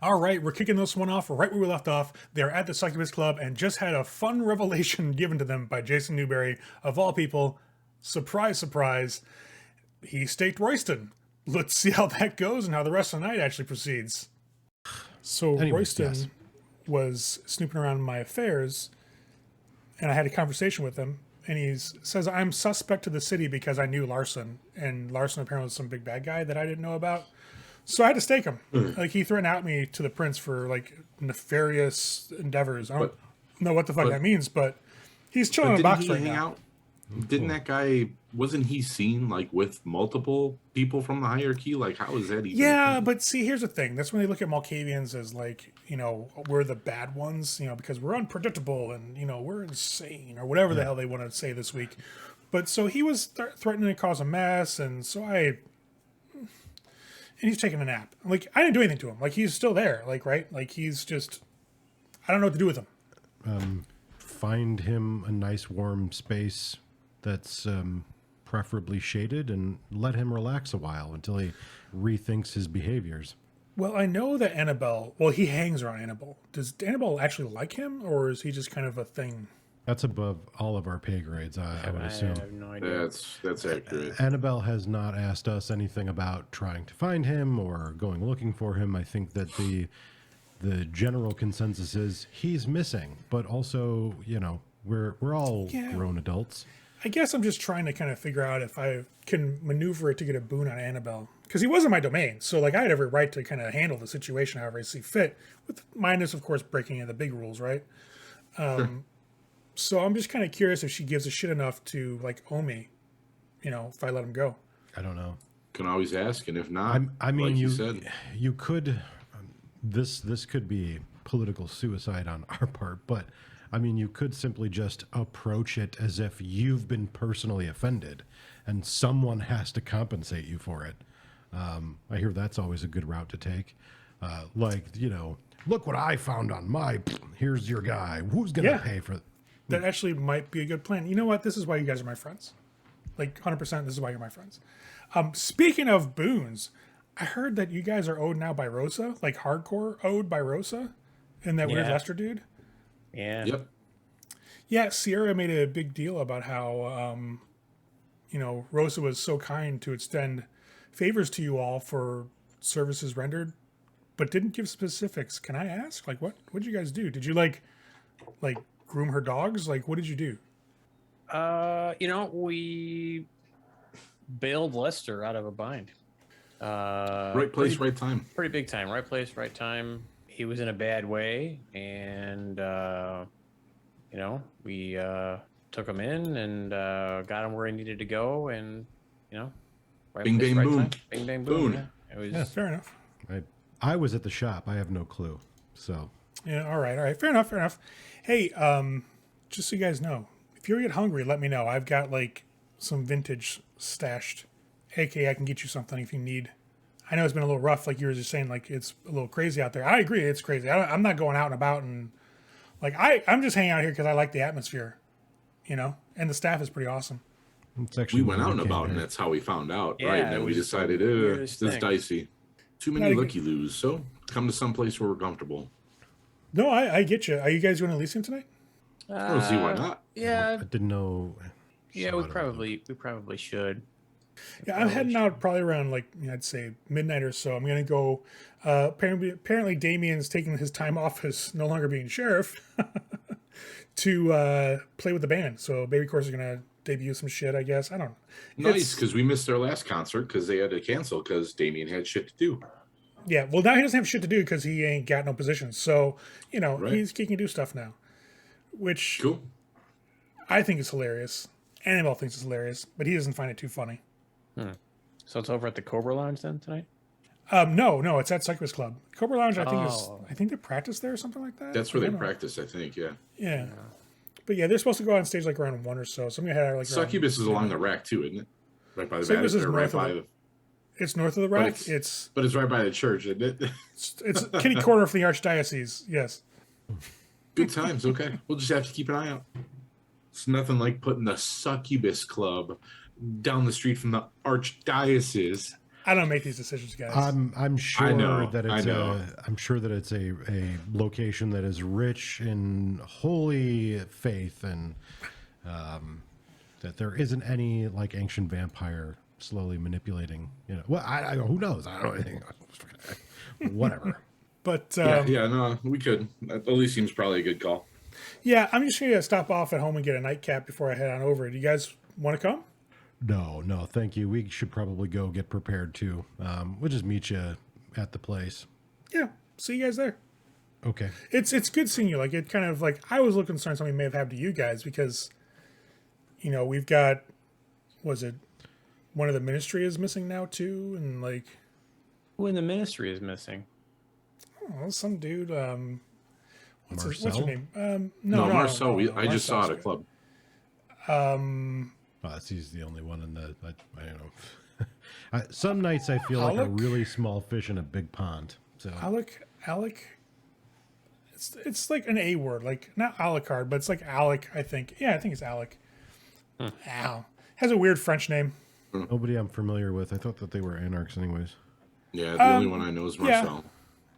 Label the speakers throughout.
Speaker 1: All right, we're kicking this one off right where we left off. They're at the Succubus Club and just had a fun revelation given to them by Jason Newberry, of all people. Surprise, surprise. He staked Royston. Let's see how that goes and how the rest of the night actually proceeds. So Royston was snooping around in my affairs, and I had a conversation with him, and he says, I'm suspect to the city because I knew Larson, and Larson apparently was some big bad guy that I didn't know about. So I had to stake him. Like, he threatened out me to the prince for, like, nefarious endeavors. I don't know what the fuck that means, but he's chilling in a box right now.
Speaker 2: Didn't that guy, wasn't he seen, like, with multiple people from the hierarchy? Like, how is that even?
Speaker 1: Yeah, but see, here's the thing. That's when they look at Malkavians as, like, you know, we're the bad ones, you know, because we're unpredictable and, you know, we're insane or whatever the hell they want to say this week. But so he was threatening to cause a mess, and so and he's taking a nap. Like, I didn't do anything to him. Like, he's still there, like, right? Like, he's just, I don't know what to do with him.
Speaker 3: Find him a nice warm space that's preferably shaded and let him relax a while until he rethinks his behaviors.
Speaker 1: Well, I know that Annabelle, well, he hangs around Annabelle. Does Annabelle actually like him, or is he just kind of a thing?
Speaker 3: That's above all of our pay grades, I would assume.
Speaker 4: I have no idea.
Speaker 2: That's accurate.
Speaker 3: Annabelle has not asked us anything about trying to find him or going looking for him. I think that the general consensus is he's missing, but also, you know, we're all grown adults.
Speaker 1: I guess I'm just trying to kind of figure out if I can maneuver it to get a boon on Annabelle. Because he was in my domain, so like I had every right to kind of handle the situation however I see fit, with minus, of course, breaking in the big rules, right?
Speaker 2: Sure.
Speaker 1: So I'm just kind of curious if she gives a shit enough to like owe me, you know, if I let him go.
Speaker 3: I don't know.
Speaker 2: Can always ask, and if not,
Speaker 3: I mean,
Speaker 2: like
Speaker 3: you
Speaker 2: said,
Speaker 3: you could. This could be political suicide on our part, but I mean, you could simply just approach it as if you've been personally offended, and someone has to compensate you for it. I hear that's always a good route to take. Like, you know, look what I found on my. Here's your guy. Who's gonna pay for?
Speaker 1: That actually might be a good plan. You know what? This is why you guys are my friends. Like 100%. This is why you're my friends. Speaking of boons, I heard that you guys are owed now by Rosa, like hardcore owed by Rosa, and that weird Lester dude.
Speaker 4: Yeah.
Speaker 2: Yep.
Speaker 1: Yeah, Sierra made a big deal about how, you know, Rosa was so kind to extend favors to you all for services rendered, but didn't give specifics. Can I ask? Like, what did you guys do? Did you like groom her dogs? Like, what did you do?
Speaker 4: You know, we bailed Lester out of a bind.
Speaker 2: Right place, right time.
Speaker 4: Pretty big time. Right place, right time. He was in a bad way, and you know, we took him in and got him where he needed to go, and you know, right
Speaker 2: Bing,
Speaker 4: place,
Speaker 2: bang,
Speaker 4: right
Speaker 2: boom.
Speaker 4: time. Bing bang boom.
Speaker 2: Boom.
Speaker 4: Yeah. It was
Speaker 1: Fair enough.
Speaker 3: I was at the shop. I have no clue. So
Speaker 1: Yeah, all right. Fair enough. Hey, just so you guys know, if you get hungry, let me know. I've got like some vintage stashed. AK, I can get you something if you need. I know it's been a little rough, like you were just saying, like it's a little crazy out there. I agree, it's crazy. I'm not going out and about and like I'm just hanging out here because I like the atmosphere, you know. And the staff is pretty awesome.
Speaker 3: it's actually
Speaker 2: We went out and
Speaker 3: came
Speaker 2: about,
Speaker 3: here.
Speaker 2: and that's how we found out,
Speaker 4: Yeah,
Speaker 2: right? And
Speaker 4: it
Speaker 2: then we
Speaker 4: was
Speaker 2: decided,
Speaker 4: the weirdest
Speaker 2: this is
Speaker 4: thing.
Speaker 2: dicey. Too many looky-loos, so come to some place where we're comfortable.
Speaker 1: No, I get you. Are you guys going to Elysium tonight?
Speaker 2: I don't see why not.
Speaker 4: Yeah.
Speaker 3: I didn't know.
Speaker 4: Yeah, we probably should.
Speaker 1: Yeah, I'm heading out probably around like I'd say midnight or so. I'm gonna go. Apparently, Damien's taking his time off as no longer being sheriff to play with the band. So Baby Course is gonna debut some shit. I guess I don't know.
Speaker 2: Nice, because we missed their last concert because they had to cancel because Damien had shit to do.
Speaker 1: Yeah, well now he doesn't have shit to do because he ain't got no position. So you know
Speaker 2: Right.
Speaker 1: he can do stuff now, which
Speaker 2: Cool.
Speaker 1: I think is hilarious. Annabelle thinks it's hilarious, but he doesn't find it too funny.
Speaker 4: So it's over at the Cobra Lounge then tonight?
Speaker 1: No, it's at Succubus Club. Cobra Lounge, I
Speaker 4: Oh.
Speaker 1: think they practice there or something like that.
Speaker 2: That's where
Speaker 1: I
Speaker 2: they
Speaker 1: don't know.
Speaker 2: practice, I think, yeah.
Speaker 1: Yeah. But yeah, they're supposed to go on stage like around 1 or so. So I'm gonna head out like around-
Speaker 2: Succubus is along the rack, too, isn't it? Right by the
Speaker 1: Succubus is
Speaker 2: or right
Speaker 1: north of
Speaker 2: by
Speaker 1: the- It's north of the rack.
Speaker 2: it's- But it's right by the church, isn't it?
Speaker 1: It's kitty corner for the archdiocese. Yes.
Speaker 2: Good times, okay. We'll just have to keep an eye out. It's nothing like putting the Succubus Club down the street from the archdiocese.
Speaker 1: I don't make these decisions, guys.
Speaker 3: I'm sure
Speaker 2: know,
Speaker 3: that
Speaker 2: I
Speaker 3: it's
Speaker 2: know.
Speaker 3: I'm sure that it's a location that is rich in holy faith, and that there isn't any like ancient vampire slowly manipulating. Well, I who knows? I don't know anything. Whatever.
Speaker 1: But
Speaker 2: Yeah, no, we could. That Elysium's probably a good call.
Speaker 1: yeah, I'm just going to stop off at home and get a nightcap before I head on over. Do you guys want to come?
Speaker 3: No, thank you. We should probably go get prepared too. We'll just meet you at the place.
Speaker 1: Yeah, see you guys there.
Speaker 3: Okay.
Speaker 1: It's good seeing you. Like, it kind of like, I was a little concerned something may have happened to you guys because, we've got, was it one of the ministry is missing now too? And like,
Speaker 4: Who in the ministry is missing?
Speaker 1: oh, some dude, what's her
Speaker 3: Marcel?
Speaker 1: name? No,
Speaker 2: Marcel.
Speaker 1: no,
Speaker 2: I just saw
Speaker 1: Marcel's
Speaker 2: at a club.
Speaker 3: He's the only one in the. I don't know. Some nights I feel like a
Speaker 1: Alec?
Speaker 3: really small fish in a big pond. So
Speaker 1: Alec. It's like an A word, like not Alucard, but it's like Alec. I think. Yeah, I think it's Alec. Ow. Has a weird French name.
Speaker 3: nobody I'm familiar with. I thought that they were anarchs, anyways.
Speaker 2: Yeah, the only one I know is Marcel.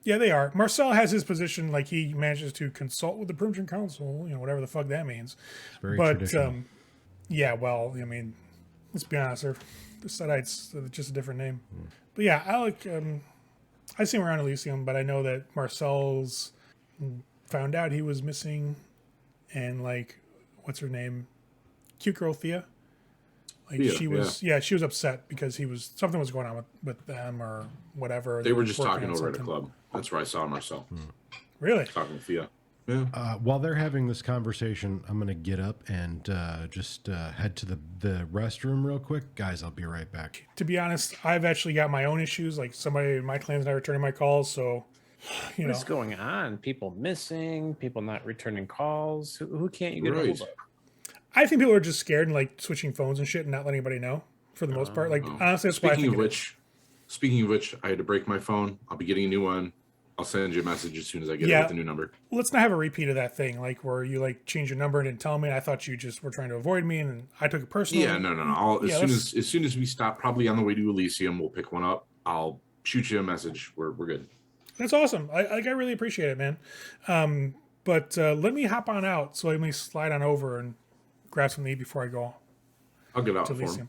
Speaker 1: Yeah, they are. Marcel has his position, like he manages to consult with the Primogen Council, whatever the fuck that means.
Speaker 3: It's very
Speaker 1: But
Speaker 3: traditional.
Speaker 1: yeah, well, I mean, let's be honest, the Sedites are just a different name. But yeah, Alec, I see him around Elysium, but I know that Marcel's found out he was missing, and like, what's her name? Cute girl Thea. Like
Speaker 2: Thea,
Speaker 1: she was, she was upset because something was going on with them or whatever.
Speaker 2: They were just
Speaker 1: working
Speaker 2: talking
Speaker 1: on
Speaker 2: over at a
Speaker 1: something.
Speaker 2: club. That's where I saw Marcel.
Speaker 1: Really?
Speaker 2: Talking with Thea. Yeah.
Speaker 3: While they're having this conversation, I'm going to get up and just head to the restroom real quick. Guys, I'll be right back.
Speaker 1: To be honest, I've actually got my own issues. Like somebody in my clan's not returning my calls, so
Speaker 4: What's going on? People missing, people not returning calls. Who can't you get a
Speaker 2: Right.
Speaker 4: hold of?
Speaker 1: I think people are just scared and like switching phones and shit and not letting anybody know for the most part. Like honestly, that's why I think
Speaker 2: Speaking of which, I had to break my phone. I'll be getting a new one. I'll send you a message as soon as I get it
Speaker 1: Yeah.
Speaker 2: with the new number.
Speaker 1: let's not have a repeat of that thing, like where you like change your number and didn't tell me. And I thought you just were trying to avoid me, and I took it personally.
Speaker 2: Yeah, no. As soon as we stop, probably on the way to Elysium, we'll pick one up. I'll shoot you a message. We're good.
Speaker 1: That's awesome. I really appreciate it, man. But let me hop on out, so let me slide on over and grab something to eat before I go
Speaker 2: I'll get out
Speaker 1: to
Speaker 2: for him.
Speaker 1: Elysium.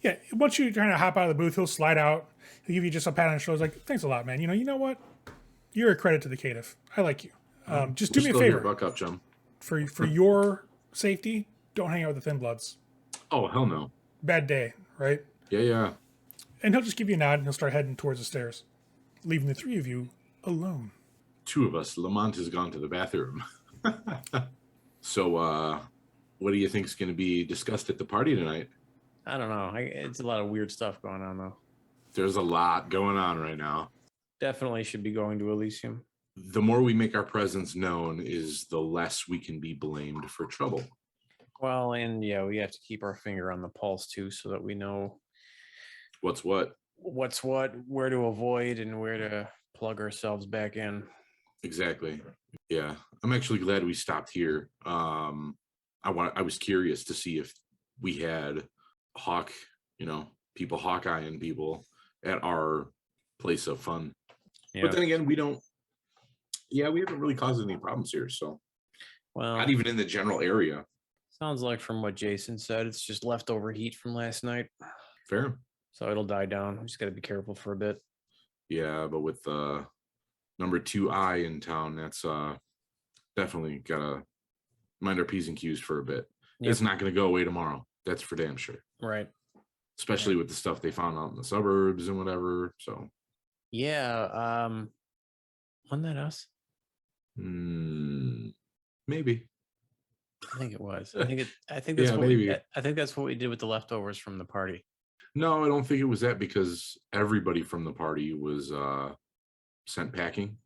Speaker 1: Yeah, once you kind of hop out of the booth, he'll slide out. He'll give you just a pat on the shoulder. Like, thanks a lot, man. You know what? You're a credit to the Caitiff. I like you. Just do
Speaker 2: We're
Speaker 1: me a
Speaker 2: still here.
Speaker 1: favor.
Speaker 2: Buck up, chum.
Speaker 1: For your safety, don't hang out with the Thin Bloods.
Speaker 2: Oh, hell no.
Speaker 1: Bad day, right?
Speaker 2: Yeah.
Speaker 1: And he'll just give you a nod and he'll start heading towards the stairs, leaving the three of you alone.
Speaker 2: Two of us. Lamont has gone to the bathroom. So, what do you think is going to be discussed at the party tonight?
Speaker 4: I don't know. It's a lot of weird stuff going on, though.
Speaker 2: There's a lot going on right now.
Speaker 4: Definitely should be going to Elysium.
Speaker 2: The more we make our presence known is the less we can be blamed for trouble.
Speaker 4: Well, and yeah, we have to keep our finger on the pulse, too, so that we know
Speaker 2: What's what?
Speaker 4: what's what, where to avoid, and where to plug ourselves back in.
Speaker 2: Exactly. Yeah. I'm actually glad we stopped here. I was curious to see if we had people Hawkeyeing people at our place of fun.
Speaker 4: Yeah.
Speaker 2: But then again, we haven't really caused any problems here. So
Speaker 4: Well,
Speaker 2: not even in the general area.
Speaker 4: sounds like from what Jason said, it's just leftover heat from last night.
Speaker 2: Fair.
Speaker 4: So it'll die down. We just got to be careful for a bit.
Speaker 2: Yeah, but with number 2I in town, that's definitely gotta mind our P's and Q's for a bit.
Speaker 4: Yep.
Speaker 2: It's not gonna go away tomorrow. That's for damn sure.
Speaker 4: Right.
Speaker 2: Especially with the stuff they found out in the suburbs and whatever. So
Speaker 4: Yeah. Wasn't that us?
Speaker 2: maybe.
Speaker 4: I think it was. I think that's
Speaker 2: Yeah,
Speaker 4: what
Speaker 2: maybe.
Speaker 4: I think that's what we did with the leftovers from the party.
Speaker 2: No, I don't think it was that, because everybody from the party was sent packing.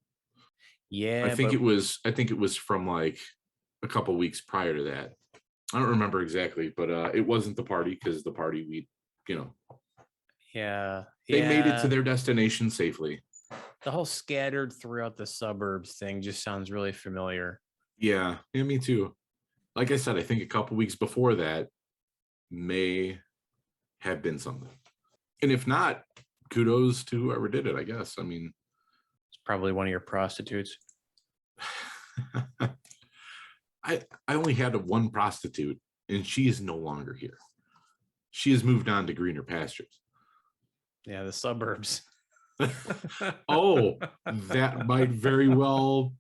Speaker 4: Yeah.
Speaker 2: I think it was from like a couple weeks prior to that. I don't remember exactly, but it wasn't the party, because the party
Speaker 4: Yeah.
Speaker 2: they made it to their destination safely.
Speaker 4: The whole scattered throughout the suburbs thing just sounds really familiar.
Speaker 2: Yeah, me too. Like I said, I think a couple weeks before that may have been something. And if not, kudos to whoever did it, I guess. I mean,
Speaker 4: It's probably one of your prostitutes.
Speaker 2: I only had one prostitute, and she is no longer here. She has moved on to greener pastures.
Speaker 4: Yeah, the suburbs.
Speaker 2: Oh, that might very well.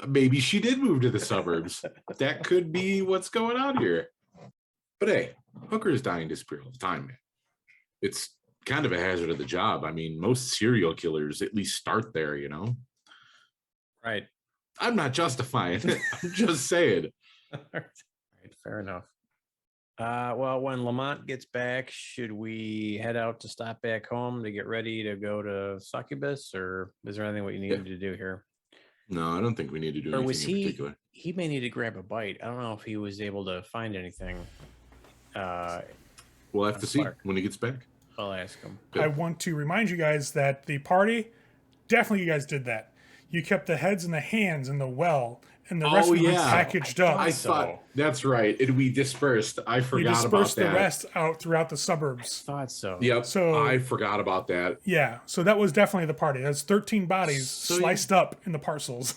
Speaker 2: Maybe she did move to the suburbs. That could be what's going on here. But hey, hookers dying disappear all the time, man. It's kind of a hazard of the job. I mean, most serial killers at least start there, you know?
Speaker 4: Right.
Speaker 2: I'm not justifying it. I'm just saying.
Speaker 4: Right, fair enough. Well, when Lamont gets back, should we head out to stop back home to get ready to go to Succubus, or is there anything what you needed to do here?
Speaker 2: No, I don't think we need to do
Speaker 4: Or was
Speaker 2: anything in particular.
Speaker 4: he may need to grab a bite. I don't know if he was able to find anything.
Speaker 2: We'll have to see
Speaker 4: Clark.
Speaker 2: when he gets back.
Speaker 4: I'll ask him.
Speaker 2: Good.
Speaker 1: I want to remind you guys that the party, definitely you guys did that. You kept the heads and the hands in the well, and the rest
Speaker 2: Oh,
Speaker 1: of them
Speaker 2: yeah.
Speaker 1: packaged up.
Speaker 2: I
Speaker 4: So-
Speaker 2: thought that's right. And we dispersed. I
Speaker 1: You
Speaker 2: forgot about
Speaker 1: dispersed the
Speaker 2: that.
Speaker 1: rest out throughout the suburbs.
Speaker 4: Thought so.
Speaker 2: Yep.
Speaker 1: So-
Speaker 2: I forgot about that.
Speaker 1: Yeah, so that was definitely the party. That's 13 bodies
Speaker 2: So,
Speaker 1: sliced up into parcels.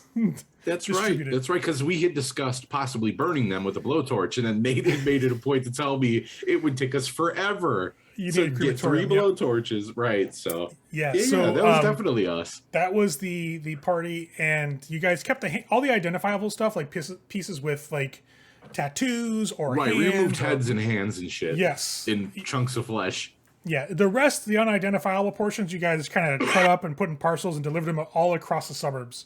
Speaker 2: That's right.
Speaker 1: Distributed.
Speaker 2: That's right. Because we had discussed possibly burning them with a blowtorch, and then Nathan made it a point to tell me it would take us forever
Speaker 1: You
Speaker 2: to
Speaker 1: need a
Speaker 2: get 3
Speaker 1: crematorium, yeah.
Speaker 2: blowtorches. Right. So
Speaker 1: Yeah,
Speaker 2: yeah,
Speaker 1: so
Speaker 2: that was definitely us.
Speaker 1: that was the party, and you guys kept all the identifiable stuff, like pieces with like tattoos or
Speaker 2: Right. We removed
Speaker 1: hands or-
Speaker 2: heads and hands and shit.
Speaker 1: Yes.
Speaker 2: In chunks of flesh.
Speaker 1: Yeah, the rest, the unidentifiable portions, you guys kind of cut up and put in parcels and delivered them all across the suburbs.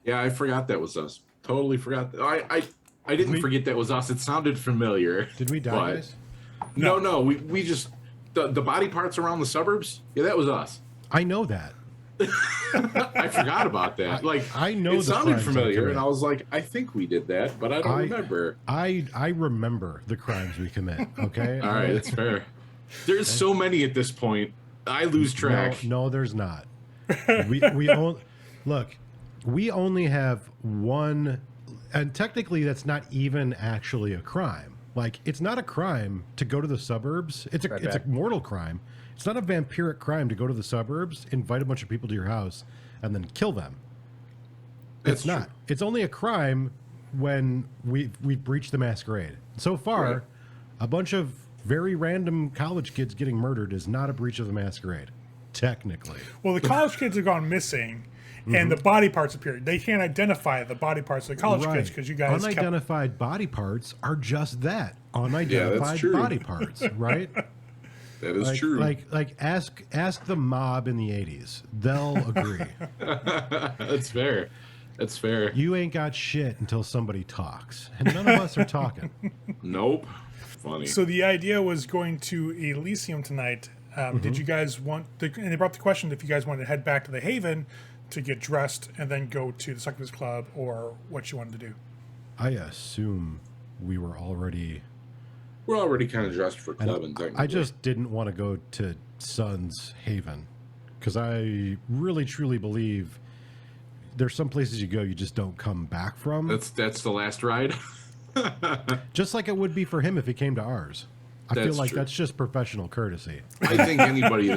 Speaker 2: Yeah, I forgot that was us. Totally forgot. I didn't forget that was us. It sounded familiar.
Speaker 3: Did we die,
Speaker 2: but-
Speaker 3: guys?
Speaker 2: No. We just the body parts around the suburbs. Yeah, that was us.
Speaker 3: I know that.
Speaker 2: I forgot about that. Like
Speaker 3: I know
Speaker 2: it
Speaker 3: the
Speaker 2: sounded
Speaker 3: crimes I
Speaker 2: familiar,
Speaker 3: commit.
Speaker 2: and I was like, I think we did that, but I don't remember.
Speaker 3: I remember the crimes we commit. Okay.
Speaker 2: All right, that's fair. There's so many at this point. I lose track.
Speaker 3: No, there's not. We only look. We only have one, and technically, that's not even actually a crime. Like, it's not a crime to go to the suburbs. It's a mortal crime. It's not a vampiric crime to go to the suburbs, invite a bunch of people to your house, and then kill them.
Speaker 2: That's
Speaker 3: It's not.
Speaker 2: true.
Speaker 3: It's only a crime when we've breached the masquerade. So far,
Speaker 2: Right.
Speaker 3: a bunch of very random college kids getting murdered is not a breach of the masquerade, technically.
Speaker 1: Well, the college kids have gone missing, and the body parts appeared. They can't identify the body parts of the college kids because you guys kept...
Speaker 3: unidentified body parts are just that, unidentified
Speaker 2: true.
Speaker 3: body parts, right?
Speaker 2: That is true.
Speaker 3: Like ask the mob in the 80s. They'll agree.
Speaker 2: That's fair. That's fair.
Speaker 3: You ain't got shit until somebody talks. And none of us are talking.
Speaker 2: Nope. Funny.
Speaker 1: So the idea was going to Elysium tonight. Did you guys want... and they brought the question if you guys wanted to head back to the Haven to get dressed and then go to the Succubus Club, or what you wanted to do.
Speaker 3: I assume we were already...
Speaker 2: We're already kind of dressed for
Speaker 3: and
Speaker 2: clubbing.
Speaker 3: I just didn't want to go to Sun's Haven because I really, truly believe there's some places you go you just don't come back from.
Speaker 2: That's the last ride.
Speaker 3: Just like it would be for him if he came to ours. I feel
Speaker 2: That's
Speaker 3: like
Speaker 2: true.
Speaker 3: that's just professional courtesy.
Speaker 2: I think anybody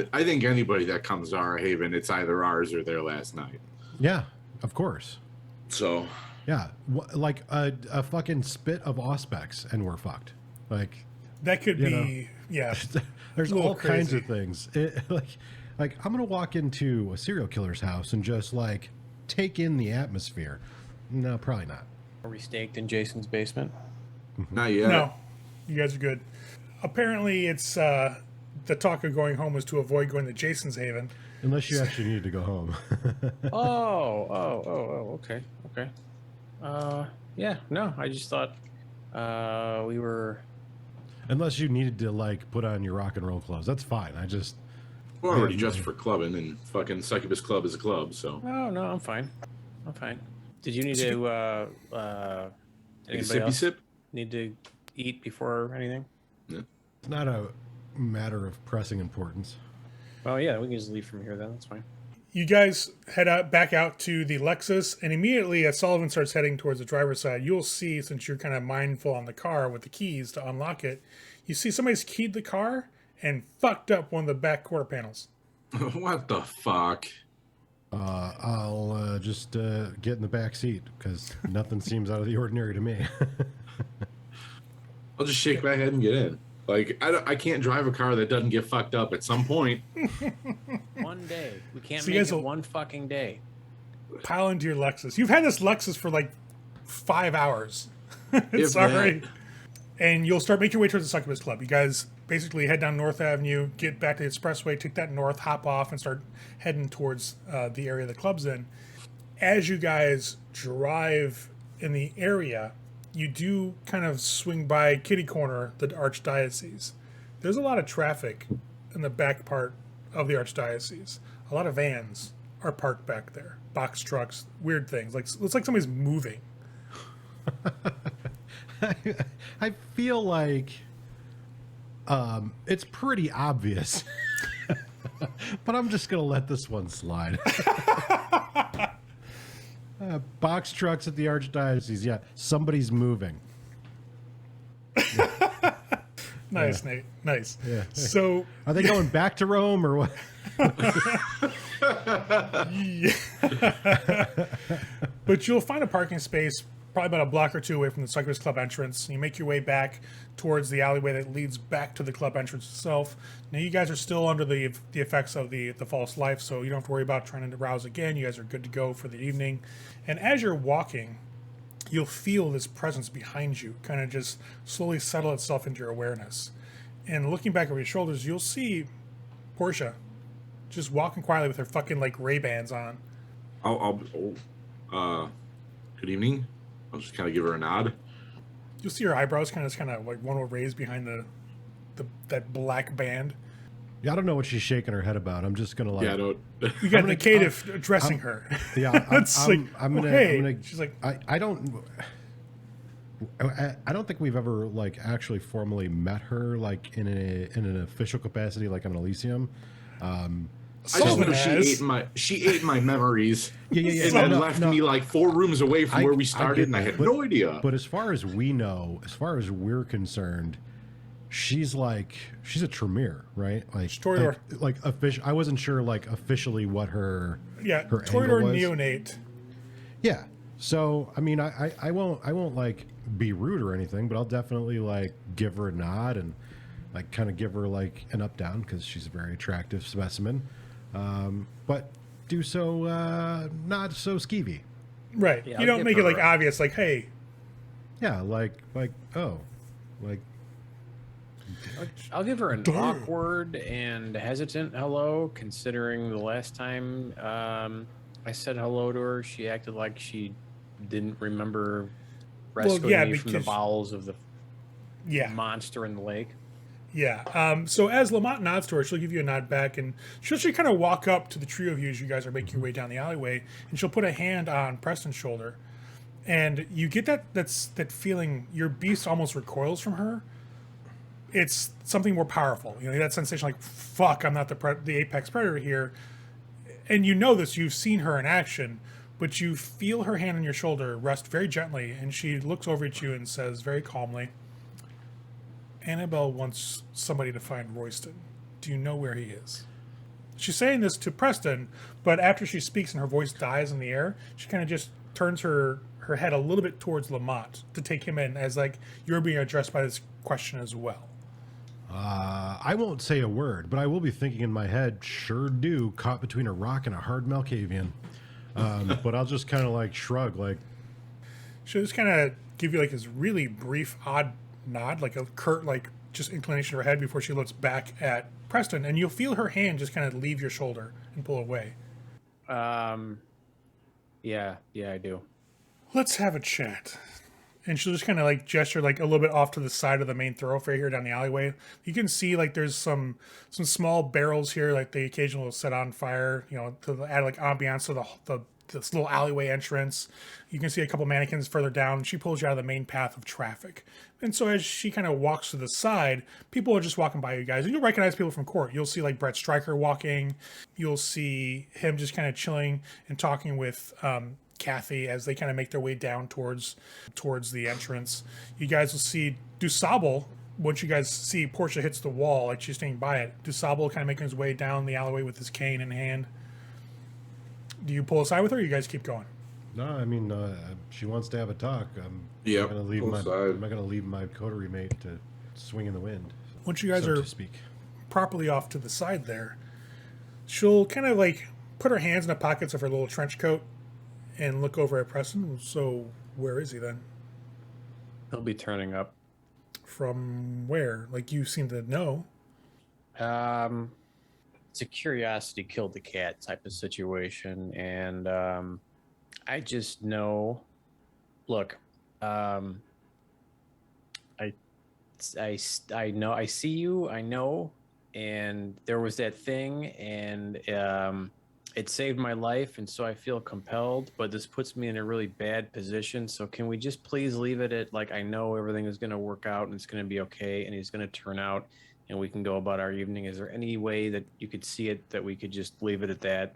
Speaker 2: that comes to our Haven, it's either ours or their last night.
Speaker 3: Yeah, of course.
Speaker 2: So
Speaker 3: Yeah, like a fucking spit of auspex and we're fucked. Like,
Speaker 1: That could
Speaker 3: You
Speaker 1: be... Yeah.
Speaker 3: there's
Speaker 1: A little
Speaker 3: all kinds
Speaker 1: crazy.
Speaker 3: of things. Like I'm gonna walk into a serial killer's house and just like take in the atmosphere. No, probably not.
Speaker 4: Are we staked in Jason's basement?
Speaker 2: not yet.
Speaker 1: No, you guys are good. Apparently, it's the talk of going home was to avoid going to Jason's Haven.
Speaker 3: Unless you actually needed to go home.
Speaker 4: Okay. Yeah, no, I just thought we were...
Speaker 3: Unless you needed to like put on your rock and roll clothes. That's fine.
Speaker 2: We're already dressed for clubbing, and fucking Succubus Club is a club. So
Speaker 4: Oh, no, I'm fine. Did you need to,
Speaker 2: take a
Speaker 4: anybody
Speaker 2: sippy
Speaker 4: else
Speaker 2: sip.
Speaker 4: need to eat before anything?
Speaker 3: It's not a matter of pressing importance.
Speaker 4: Well, yeah, we can just leave from here then. That's fine.
Speaker 1: You guys head back out to the Lexus, and immediately as Sullivan starts heading towards the driver's side, you'll see, since you're kind of mindful on the car with the keys to unlock it, you see somebody's keyed the car and fucked up one of the back quarter panels.
Speaker 2: What the fuck?
Speaker 3: I'll just get in the back seat because nothing seems out of the ordinary to me.
Speaker 2: I'll just shake my head and get in. Like, I can't drive a car that doesn't get fucked up at some point.
Speaker 4: One day. We can't
Speaker 1: So you
Speaker 4: make
Speaker 1: guys
Speaker 4: it
Speaker 1: will-
Speaker 4: one fucking day.
Speaker 1: Pile into your Lexus. You've had this Lexus for like 5 hours.
Speaker 2: If
Speaker 1: Sorry.
Speaker 2: that.
Speaker 1: And you'll start making your way towards the Succubus Club. You guys basically head down North Avenue, get back to the expressway, take that north, hop off, and start heading towards the area the club's in. As you guys drive in the area, you do kind of swing by kitty corner, the Archdiocese. There's a lot of traffic in the back part of the Archdiocese. A lot of vans are parked back there, box trucks, weird things. Like it's like somebody's moving.
Speaker 3: I feel like it's pretty obvious, but I'm just gonna let this one slide. Box trucks at the Archdiocese. Yeah, somebody's moving.
Speaker 1: Nice, Nate. Nice.
Speaker 3: Yeah.
Speaker 1: So
Speaker 3: Are they going back to Rome or what?
Speaker 1: but you'll find a parking space probably about a block or two away from the Succubus Club entrance. You make your way back towards the alleyway that leads back to the club entrance itself. Now you guys are still under the effects of the false life, so you don't have to worry about trying to rouse again. You guys are good to go for the evening. And as you're walking, you'll feel this presence behind you kind of just slowly settle itself into your awareness. And looking back over your shoulders, you'll see Portia just walking quietly with her fucking like Ray-Bans on.
Speaker 2: Good evening. I'll just kind of give her a nod.
Speaker 1: You'll see her eyebrows kind of like one will raise behind that black band.
Speaker 3: Yeah, I don't know what she's shaking her head about. I'm just gonna like.
Speaker 2: Yeah, I don't.
Speaker 1: You got the caitiff addressing her.
Speaker 3: Yeah,
Speaker 1: It's like,
Speaker 3: I'm gonna.
Speaker 1: hey.
Speaker 3: I'm gonna.
Speaker 1: She's like,
Speaker 3: I don't think we've ever like actually formally met her like in an official capacity like on Elysium.
Speaker 2: I just know
Speaker 1: has.
Speaker 2: she ate my memories.
Speaker 3: Yeah.
Speaker 2: And then left me like 4 rooms away from where we started, and I had no idea.
Speaker 3: But as far as we know, as far as we're concerned, she's a Tremere, right? Like
Speaker 1: Toreador.
Speaker 3: like official. I wasn't sure like officially what her her
Speaker 1: Toreador
Speaker 3: angle was.
Speaker 1: neonate.
Speaker 3: Yeah. So I mean, I won't like be rude or anything, but I'll definitely like give her a nod and like kind of give her like an up down because she's a very attractive specimen. But do so not so skeevy.
Speaker 1: Right.
Speaker 4: Yeah,
Speaker 1: you
Speaker 4: I'll
Speaker 1: don't
Speaker 4: give
Speaker 1: make it
Speaker 4: her
Speaker 1: like
Speaker 4: a-
Speaker 1: obvious, like, hey,
Speaker 3: Yeah, like oh, like
Speaker 4: I'll give her an awkward and hesitant hello, considering the last time I said hello to her, she acted like she didn't remember rescuing
Speaker 1: yeah,
Speaker 4: me from the
Speaker 1: because-
Speaker 4: bowels of the
Speaker 1: yeah.
Speaker 4: monster in the lake.
Speaker 1: Yeah. So as Lamont nods to her, she'll give you a nod back, and she'll actually kind of walk up to the trio of you as you guys are making your way down the alleyway, and she'll put a hand on Preston's shoulder, and you get that feeling. Your beast almost recoils from her. It's something more powerful. You know that sensation, like fuck, I'm not the apex predator here, and you know this. You've seen her in action, but you feel her hand on your shoulder rest very gently, and she looks over at you and says very calmly, Annabelle wants somebody to find Royston. Do you know where he is? She's saying this to Preston, but after she speaks and her voice dies in the air, she kind of just turns her head a little bit towards Lamont to take him in as like you're being addressed by this question as well.
Speaker 3: I won't say a word, but I will be thinking in my head, sure do, caught between a rock and a hard Malkavian. But I'll just kind of like shrug, like,
Speaker 1: She'll just kind of give you like this really brief, odd nod, like a curt, like just inclination of her head before she looks back at Preston, and you'll feel her hand just kind of leave your shoulder and pull away.
Speaker 4: Yeah, I do.
Speaker 1: Let's have a chat. And she'll just kind of like gesture like a little bit off to the side of the main thoroughfare here down the alleyway. You can see like there's some small barrels here, like they occasionally will set on fire, you know, to add like ambiance to this little alleyway entrance. You can see a couple mannequins further down. She pulls you out of the main path of traffic. And so as she kind of walks to the side, people are just walking by you guys. And you'll recognize people from court. You'll see like Brett Stryker walking. You'll see him just kind of chilling and talking with Kathy as they kind of make their way down towards the entrance. You guys will see Dusable once you guys see Portia hits the wall, like she's staying by it, Dusable kind of making his way down the alleyway with his cane in hand. Do you pull aside with her, or you guys keep going?
Speaker 3: No, I mean, she wants to have a talk. I'm
Speaker 2: Yep,
Speaker 3: not going to leave
Speaker 2: pull
Speaker 3: my
Speaker 2: aside.
Speaker 3: I'm not going to leave my coterie mate to swing in the wind.
Speaker 1: Once you guys
Speaker 3: so
Speaker 1: are
Speaker 3: to speak.
Speaker 1: properly off to the side there, she'll kind of like put her hands in the pockets of her little trench coat and look over at Preston. So where is he then?
Speaker 4: He'll be turning up.
Speaker 1: From where? Like, you seem to know.
Speaker 4: It's a curiosity killed the cat type of situation, and I just know. Look, I know I see you. I know, and there was that thing, and it saved my life, and so I feel compelled. But this puts me in a really bad position. So can we just please leave it at like I know everything is going to work out and it's going to be okay, and he's going to turn out, and we can go about our evening. Is there any way that you could see it that we could just leave it at that,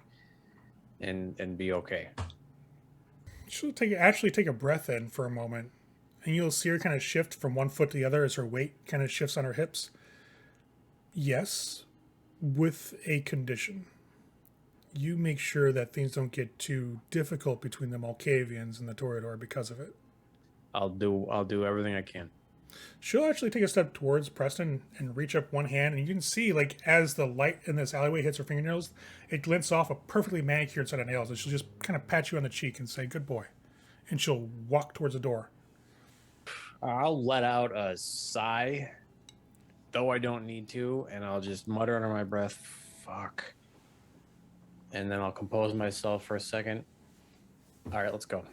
Speaker 4: and be okay?
Speaker 1: She'll actually take a breath in for a moment, and you'll see her kind of shift from one foot to the other as her weight kind of shifts on her hips. Yes, with a condition. You make sure that things don't get too difficult between the Malkavians and the Toreador because of it.
Speaker 4: I'll do everything I can.
Speaker 1: She'll actually take a step towards Preston and reach up one hand, and you can see, like, as the light in this alleyway hits her fingernails, it glints off a perfectly manicured set of nails, and she'll just kind of pat you on the cheek and say, "Good boy." And she'll walk towards the door.
Speaker 4: I'll let out a sigh, though I don't need to, and I'll just mutter under my breath, "Fuck." And then I'll compose myself for a second. All right, let's go.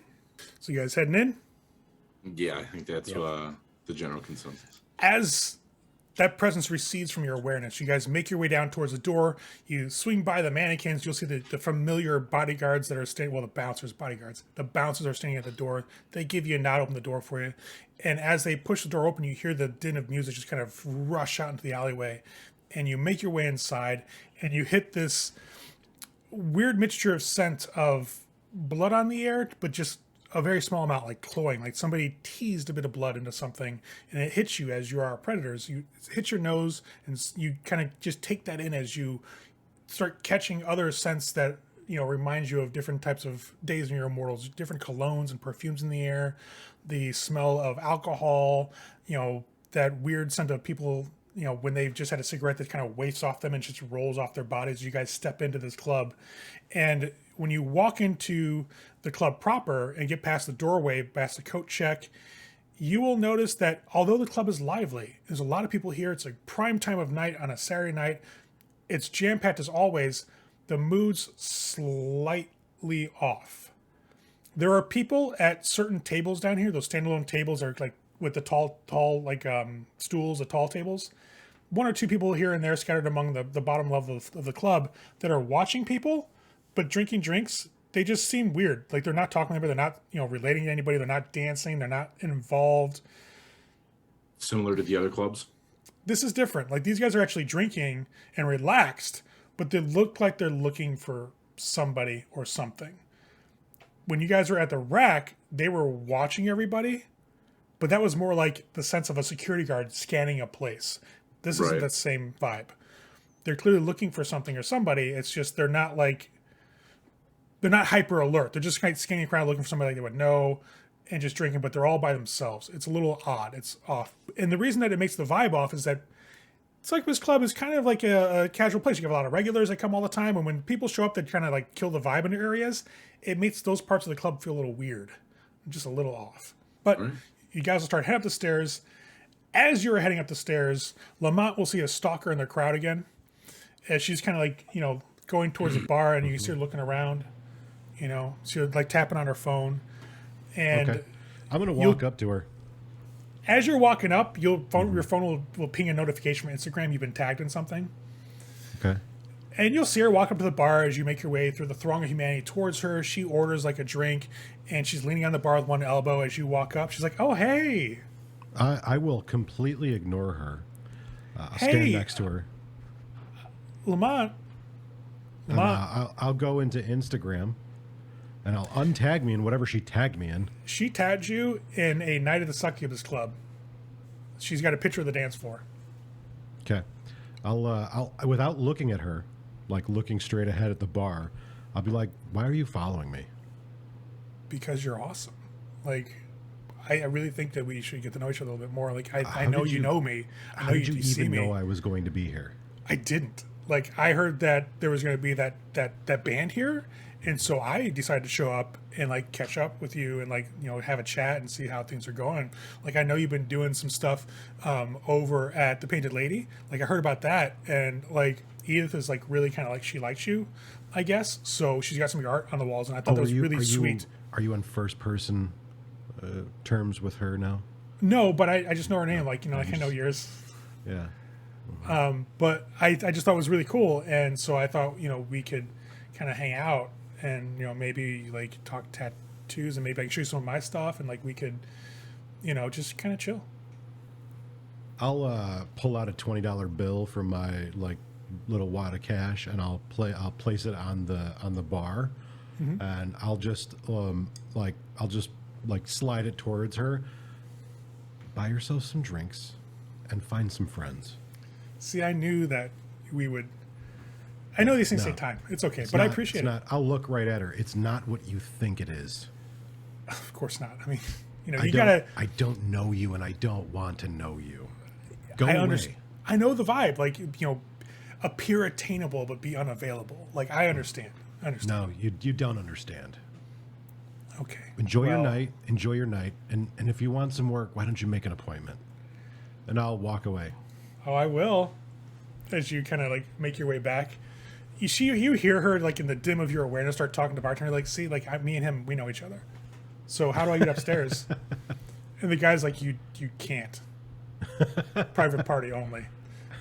Speaker 1: So you guys heading in?
Speaker 2: Yeah, I think that's the general consensus.
Speaker 1: As that presence recedes from your awareness, you guys make your way down towards the door. You swing by the mannequins. You'll see the familiar bodyguards that are standing. Well, the bouncers, bodyguards. The bouncers are standing at the door. They give you a nod, open the door for you. And as they push the door open, you hear the din of music just kind of rush out into the alleyway. And you make your way inside, and you hit this weird mixture of scent of blood on the air, but just a very small amount, like cloying, like somebody teased a bit of blood into something, and it hits you as you are predators. You hit your nose, and you kind of just take that in as you start catching other scents that, you know, remind you of different types of days when you're immortals, different colognes and perfumes in the air, the smell of alcohol, you know, that weird scent of people, you know, when they've just had a cigarette that kind of wafts off them and just rolls off their bodies. You guys step into this club, and when you walk into the club proper and get past the doorway, past the coat check, you will notice that although the club is lively, there's a lot of people here. It's a prime time of night on a Saturday night. It's jam-packed as always. The mood's slightly off. There are people at certain tables down here. Those standalone tables are like with the tall like stools, the tall tables. One or two people here and there scattered among the bottom level of the club that are watching people, but drinking drinks. They just seem weird. Like they're not talking to anybody. They're not, you know, relating to anybody. They're not dancing. They're not involved.
Speaker 2: Similar to the other clubs?
Speaker 1: This is different. Like these guys are actually drinking and relaxed, but they look like they're looking for somebody or something. When you guys were at the rack, they were watching everybody, but that was more like the sense of a security guard scanning a place. This isn't that same vibe. They're clearly looking for something or somebody. It's just they're not hyper alert. They're just kind of scanning around looking for somebody like they would know and just drinking, but they're all by themselves. It's a little odd. It's off. And the reason that it makes the vibe off is that it's like this club is kind of like a casual place. You have a lot of regulars that come all the time, and when people show up that kind of like kill the vibe in areas, it makes those parts of the club feel a little weird, just a little off. But you guys will start heading up the stairs. As you're heading up the stairs, Lamont will see a stalker in the crowd again, as she's kind of like, you know, going towards the bar, and you see her looking around, you know, so you're like tapping on her phone. And
Speaker 3: okay. I'm going to walk up to her.
Speaker 1: As you're walking up, your phone will ping a notification from Instagram you've been tagged in something.
Speaker 3: Okay.
Speaker 1: And you'll see her walk up to the bar as you make your way through the throng of humanity towards her. She orders like a drink, and she's leaning on the bar with one elbow as you walk up. She's like, "Oh, hey."
Speaker 3: I will completely ignore her. I'll
Speaker 1: Hey.
Speaker 3: stand next to her.
Speaker 1: Lamont.
Speaker 3: And, I'll go into Instagram, and I'll untag me in whatever she tagged me in.
Speaker 1: She tagged you in a Night at the Succubus Club. She's got a picture of the dance floor.
Speaker 3: Okay. I'll without looking at her, like looking straight ahead at the bar, I'll be like, why are you following me?
Speaker 1: Because you're awesome. Like, I really think that we should get to know each other a little bit more. Like, I
Speaker 3: How
Speaker 1: know
Speaker 3: did
Speaker 1: you
Speaker 3: you-
Speaker 1: know me. I
Speaker 3: How
Speaker 1: know
Speaker 3: did you
Speaker 1: see
Speaker 3: even
Speaker 1: me.
Speaker 3: know I was going to be here?
Speaker 1: I didn't. Like, I heard that there was going to be that band here, and so I decided to show up and like catch up with you and like, you know, have a chat and see how things are going. Like, I know you've been doing some stuff over at the Painted Lady. Like, I heard about that, and like Edith is like really kind of like she likes you, I guess. So she's got some of your art on the walls, and I thought that was really sweet.
Speaker 3: Are you on first person terms with her now?
Speaker 1: No, but I just know her name. Like, you know, like I know yours.
Speaker 3: Yeah.
Speaker 1: But I just thought it was really cool, and so I thought, you know, we could kind of hang out and, you know, maybe like talk tattoos, and maybe I can show you some of my stuff, and like we could, you know, just kind of chill.
Speaker 3: I'll pull out a $20 bill from my like little wad of cash, and I'll place it on the bar, and I'll just slide it towards her. Buy yourself some drinks, and find some friends.
Speaker 1: See, I knew that we would. I know these things
Speaker 3: No.
Speaker 1: take time. It's okay, but I appreciate it.
Speaker 3: I'll look right at her. It's not what you think it is.
Speaker 1: Of course not. I mean, you know,
Speaker 3: I
Speaker 1: you gotta.
Speaker 3: I don't know you, and I don't want to know you. Go
Speaker 1: I
Speaker 3: away.
Speaker 1: understand. I know the vibe. Like, you know, appear attainable but be unavailable. Like, I understand. I understand.
Speaker 3: No, you don't understand.
Speaker 1: Okay.
Speaker 3: Enjoy your
Speaker 1: Well,
Speaker 3: night. Enjoy your night. And if you want some work, why don't you make an appointment? And I'll walk away.
Speaker 1: Oh, I will. As you kind of like make your way back, you hear her like in the dim of your awareness start talking to bartender. Like, see, like me and him, we know each other. So how do I get upstairs? And the guy's like, you can't. Private party only.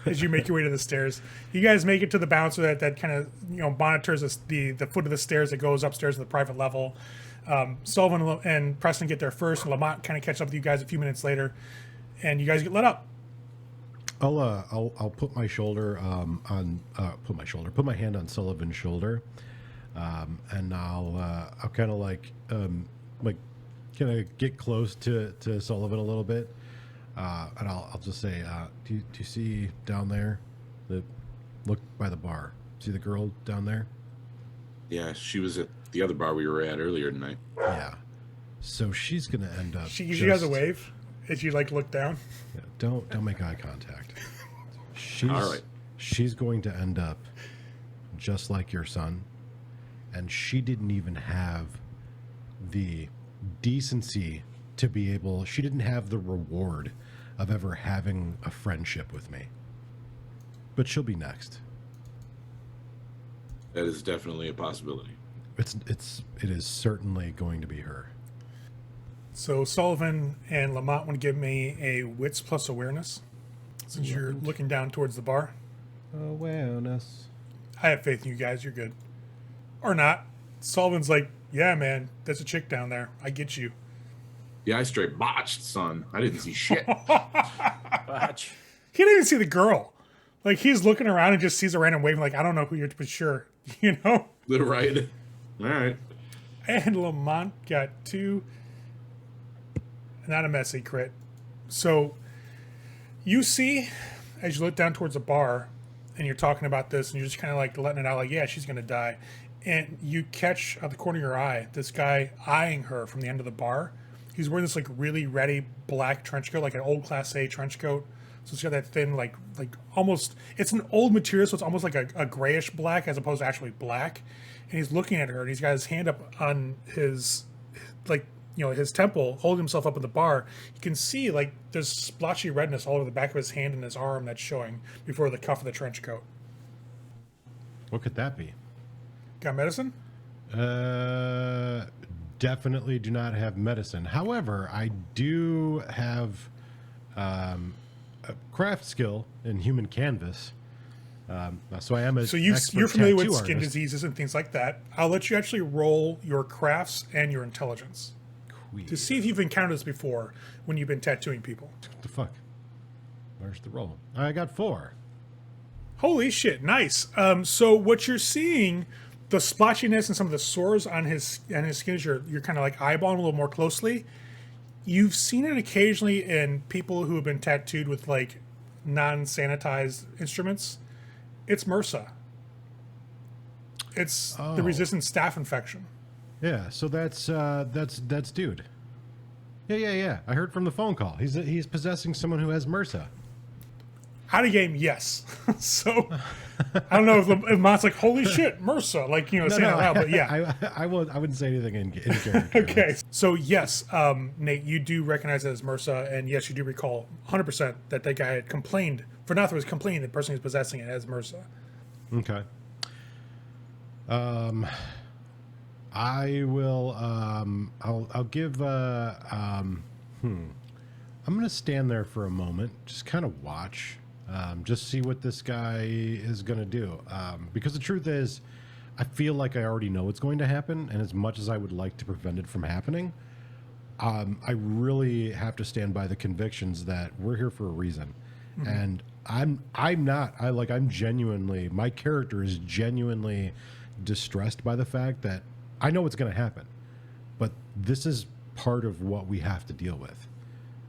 Speaker 1: As you make your way to the stairs, you guys make it to the bouncer that kind of, you know, monitors the foot of the stairs that goes upstairs to the private level. Sullivan and Preston get there first, and Lamont kind of catch up with you guys a few minutes later, and you guys get let up.
Speaker 3: I'll put my shoulder put my hand on Sullivan's shoulder, and I'll kind of kind of get close to Sullivan a little bit, and I'll just say, do you see down there, look by the bar? See the girl down there?
Speaker 2: Yeah, she was at the other bar we were at earlier tonight.
Speaker 3: Yeah. So she's gonna end up.
Speaker 1: She gives you guys a wave as you like look down.
Speaker 3: Yeah, don't make eye contact.
Speaker 2: All right.
Speaker 3: She's going to end up just like your son, and she didn't even have the decency to be able. She didn't have the reward of ever having a friendship with me. But she'll be next.
Speaker 2: That is definitely a possibility.
Speaker 3: It is certainly going to be her.
Speaker 1: So Sullivan and Lamont want to give me a wits plus awareness, since you're looking down towards the bar.
Speaker 3: Awareness.
Speaker 1: I have faith in you guys. You're good. Or not. Sullivan's like, yeah, man, there's a chick down there. I get you.
Speaker 2: Yeah, I straight botched, son. I didn't see shit.
Speaker 4: Watch.
Speaker 1: He didn't even see the girl. Like, he's looking around and just sees a random wave. Like, I don't know who you're, but sure. You know?
Speaker 2: Right. All right.
Speaker 1: And Lamont got 2. Not a messy crit. So you see, as you look down towards the bar, and you're talking about this, and you're just kind of like letting it out, like, yeah, she's going to die. And you catch out the corner of your eye this guy eyeing her from the end of the bar. He's wearing this like really ratty black trench coat, like an old Class A trench coat. So it's got that thin, like almost, it's an old material, so it's almost like a grayish black as opposed to actually black. And he's looking at her, and he's got his hand up on his, like, you know, his temple, holding himself up at the bar. You can see, like, there's splotchy redness all over the back of his hand and his arm that's showing before the cuff of the trench coat.
Speaker 3: What could that be?
Speaker 1: Got medicine?
Speaker 3: Definitely do not have medicine. However, I do have a craft skill in human canvas. So I am a
Speaker 1: So you're
Speaker 3: expert
Speaker 1: familiar with
Speaker 3: tattoo
Speaker 1: skin
Speaker 3: artist.
Speaker 1: diseases and things like that. I'll let you actually roll your crafts and your intelligence to see if you've encountered this before when you've been tattooing people.
Speaker 3: What the fuck? Where's the roll? I got 4.
Speaker 1: Holy shit, nice. So what you're seeing, the splotchiness and some of the sores on his skin, is you're kind of like eyeballing a little more closely. You've seen it occasionally in people who have been tattooed with like non-sanitized instruments. It's MRSA. It's the resistant staph infection.
Speaker 3: Yeah, so that's dude. Yeah. I heard from the phone call. He's possessing someone who has MRSA.
Speaker 1: Out of game, yes. So I don't know if Mott's like, holy shit, MRSA, like, you know, saying it out loud, but yeah.
Speaker 3: I wouldn't say anything in character.
Speaker 1: Okay, so yes, Nate, you do recognize it as MRSA, and yes, you do recall 100% that guy had complained, for nothing was complaining, the person who's possessing it as MRSA.
Speaker 3: Okay. I will. I'll give. I'm gonna stand there for a moment, just kind of watch, just see what this guy is gonna do. Because the truth is, I feel like I already know what's going to happen, and as much as I would like to prevent it from happening, I really have to stand by the convictions that we're here for a reason, and I'm genuinely, my character is genuinely distressed by the fact that I know what's going to happen, but this is part of what we have to deal with.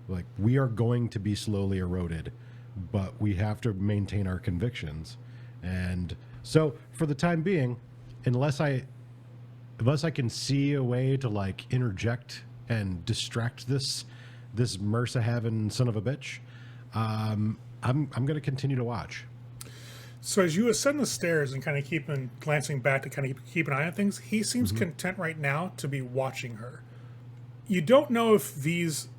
Speaker 3: Like, we are going to be slowly eroded, but we have to maintain our convictions. And so for the time being, unless I can see a way to like interject and distract this MRSA having son of a bitch, I'm going to continue to watch.
Speaker 1: So as you ascend the stairs and kind of glancing back to kind of keep an eye on things, he seems content right now to be watching her. You don't know if V's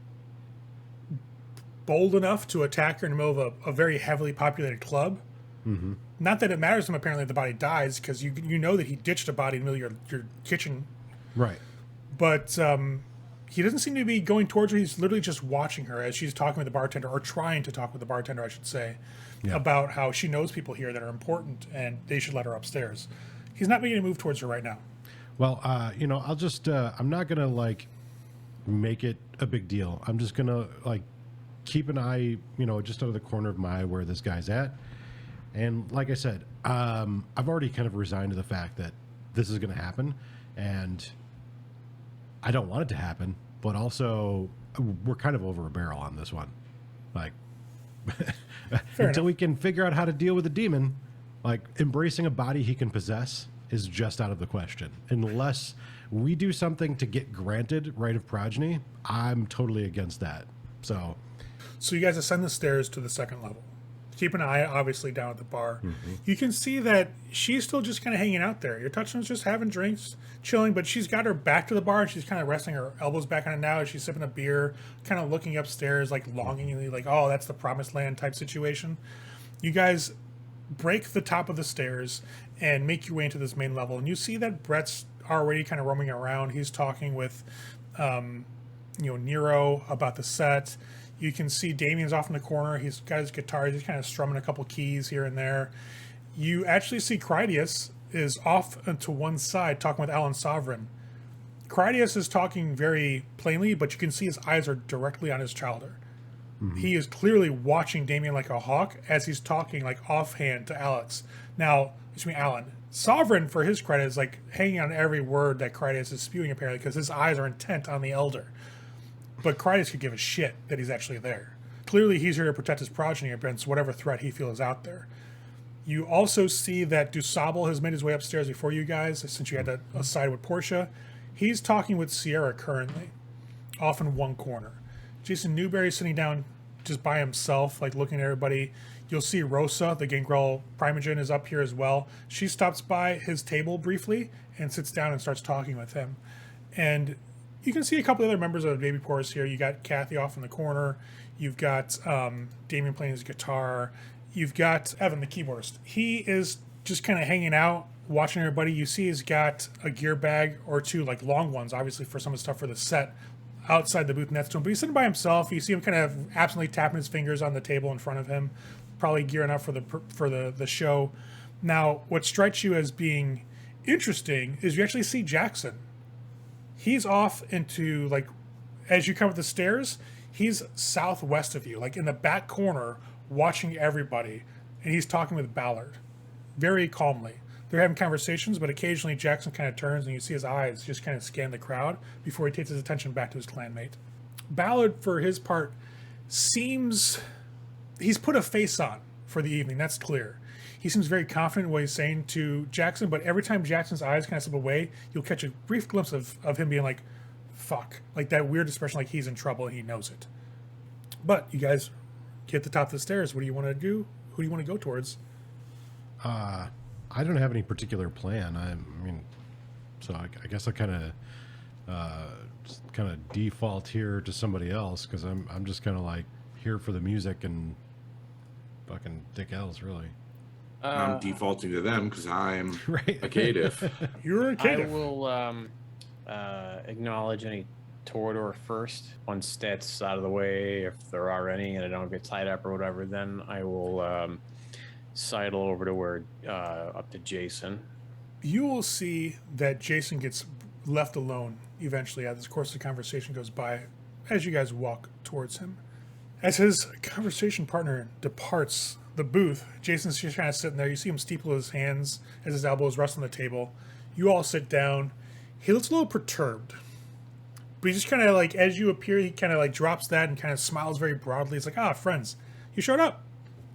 Speaker 1: bold enough to attack her in the middle of a very heavily populated club. Not that it matters to him, apparently, if the body dies, because you know that he ditched a body in the middle of your kitchen.
Speaker 3: Right.
Speaker 1: But he doesn't seem to be going towards her. He's literally just watching her as she's talking with the bartender, or trying to talk with the bartender, I should say, about how she knows people here that are important and they should let her upstairs. He's not making a move towards her right now.
Speaker 3: Well, I'll just, I'm not going to like make it a big deal. I'm just going to like keep an eye, just out of the corner of my eye where this guy's at. And like I said, I've already kind of resigned to the fact that this is going to happen, and I don't want it to happen, but also we're kind of over a barrel on this one. Like, until we can figure out how to deal with the demon, like embracing a body he can possess is just out of the question. Unless we do something to get granted right of progeny, I'm totally against that. So
Speaker 1: you guys ascend the stairs to the second level. Keep an eye, obviously, down at the bar. You can see that she's still just kind of hanging out there. Your touchstone's just having drinks, chilling, but she's got her back to the bar, and she's kind of resting her elbows back on it now as she's sipping a beer, kind of looking upstairs, like longingly, like, oh, that's the promised land type situation. You guys break the top of the stairs and make your way into this main level, and you see that Brett's already kind of roaming around. He's talking with, Nero about the set. You can see Damien's off in the corner. He's got his guitar. He's kind of strumming a couple keys here and there. You actually see Critias is off to one side talking with Alan Sovereign. Critias is talking very plainly, but you can see his eyes are directly on his childer. He is clearly watching Damien like a hawk as he's talking like offhand to Alex. Now, Alan. Sovereign, for his credit, is like hanging on every word that Critias is spewing, apparently, because his eyes are intent on the elder. But Critias could give a shit that he's actually there. Clearly, he's here to protect his progeny against whatever threat he feels out there. You also see that Dusable has made his way upstairs before you guys, since you had that aside with Portia. He's talking with Sierra currently, off in one corner. Jason Newberry is sitting down just by himself, like looking at everybody. You'll see Rosa, the Gangrel primogen, is up here as well. She stops by his table briefly and sits down and starts talking with him. And you can see a couple other members of the Baby Porous here. You got Kathy off in the corner. You've got Damien playing his guitar. You've got Evan, the keyboardist. He is just kind of hanging out, watching everybody. You see he's got a gear bag or two, like long ones, obviously for some of the stuff for the set, outside the booth next to him. But he's sitting by himself. You see him kind of absently tapping his fingers on the table in front of him, probably gearing up for the show. Now, what strikes you as being interesting is you actually see Jackson. He's off into, like, as you come up the stairs, he's southwest of you, like in the back corner, watching everybody, and he's talking with Ballard very calmly. They're having conversations, but occasionally Jackson kind of turns and you see his eyes just kind of scan the crowd before he takes his attention back to his clanmate. Ballard, for his part, seems he's put a face on for the evening. That's clear. He seems very confident in what he's saying to Jackson, but every time Jackson's eyes kind of slip away, you'll catch a brief glimpse of him being like, fuck. Like that weird expression like he's in trouble and he knows it. But you guys get to the top of the stairs. What do you want to do? Who do you want to go towards?
Speaker 3: I don't have any particular plan. I mean, so I guess I kind of default here to somebody else because I'm just kind of like here for the music and fucking dick L's really.
Speaker 2: I'm defaulting to them because I'm
Speaker 3: Right.
Speaker 2: a caitiff.
Speaker 1: You're a
Speaker 4: I
Speaker 1: caitiff.
Speaker 4: will acknowledge any Torador first. Once that's out of the way, if there are any, and I don't get tied up or whatever, then I will sidle over to where up to Jason.
Speaker 1: You will see that Jason gets left alone eventually as the course of the conversation goes by as you guys walk towards him. As his conversation partner departs the booth, Jason's just kind of sitting there. You see him steeple his hands as his elbows rest on the table. You all sit down. He looks a little perturbed. But he just kind of like, as you appear, he kind of like drops that and kind of smiles very broadly. He's like, friends, you showed up.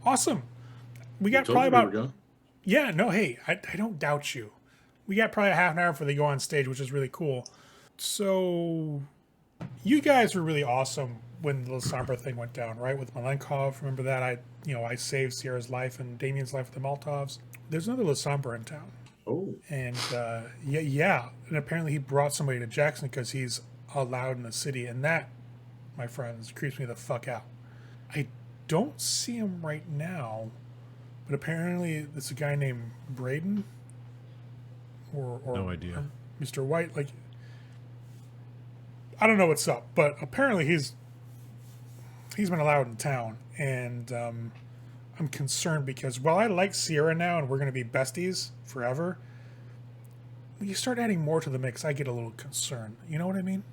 Speaker 1: Awesome. We got probably about... Yeah, no, hey, I don't doubt you. We got probably a half an hour before they go on stage, which is really cool. So, you guys were really awesome when the Sombra thing went down, right? With Malenkov, remember that? I saved Sierra's life and Damien's life with the Maltovs. There's another Lasombra in town.
Speaker 2: Oh.
Speaker 1: And, yeah. And apparently he brought somebody to Jackson because he's allowed in the city. And that, my friends, creeps me the fuck out. I don't see him right now. But apparently it's a guy named Braden. Or
Speaker 3: No idea.
Speaker 1: Mr. White. Like, I don't know what's up. But apparently he's been allowed in town. And I'm concerned because while I like Sierra now and we're going to be besties forever, when you start adding more to the mix, I get a little concerned. You know what I mean?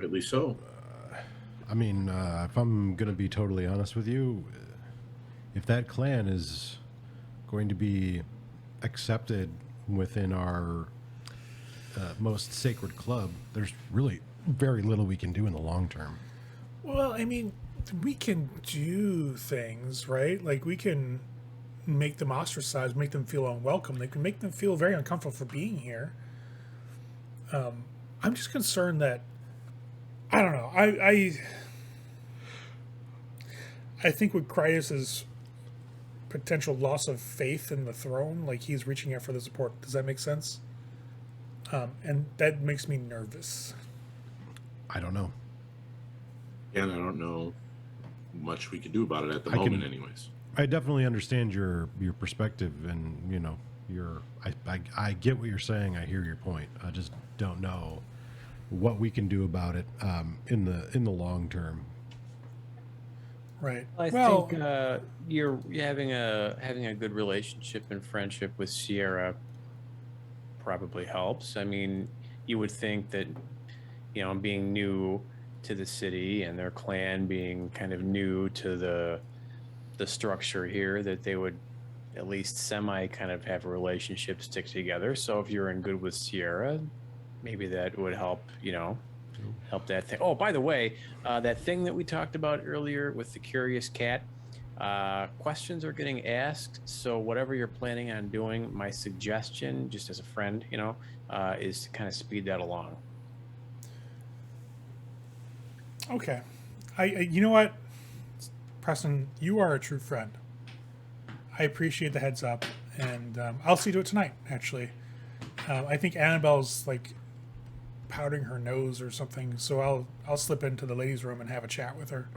Speaker 2: At least so.
Speaker 3: I mean, if I'm going to be totally honest with you, if that clan is going to be accepted within our most sacred club, there's really very little we can do in the long term.
Speaker 1: Well, I mean, we can do things, right? Like, we can make them ostracized, make them feel unwelcome. They can make them feel very uncomfortable for being here. I'm just concerned that, I don't know, I think with Crius's potential loss of faith in the throne, like he's reaching out for the support. Does that make sense? And that makes me nervous.
Speaker 3: I don't know.
Speaker 2: And I don't know much we can do about it at the moment anyways.
Speaker 3: I definitely understand your perspective, and I get what you're saying. I hear your point. I just don't know what we can do about it in the long term.
Speaker 1: Right.
Speaker 4: I think you're having a good relationship and friendship with Sierra probably helps. I mean, you would think that, being new to the city and their clan being kind of new to the structure here, that they would at least semi kind of have a relationship stick together. So if you're in good with Sierra, maybe that would help, help that thing. Oh, by the way, that thing that we talked about earlier with the curious cat, questions are getting asked. So whatever you're planning on doing, my suggestion, just as a friend, is to kind of speed that along.
Speaker 1: Okay. You know what, Preston, you are a true friend. I appreciate the heads up, and I'll see to it tonight, actually. I think Annabelle's, like, powdering her nose or something, so I'll slip into the ladies' room and have a chat with her.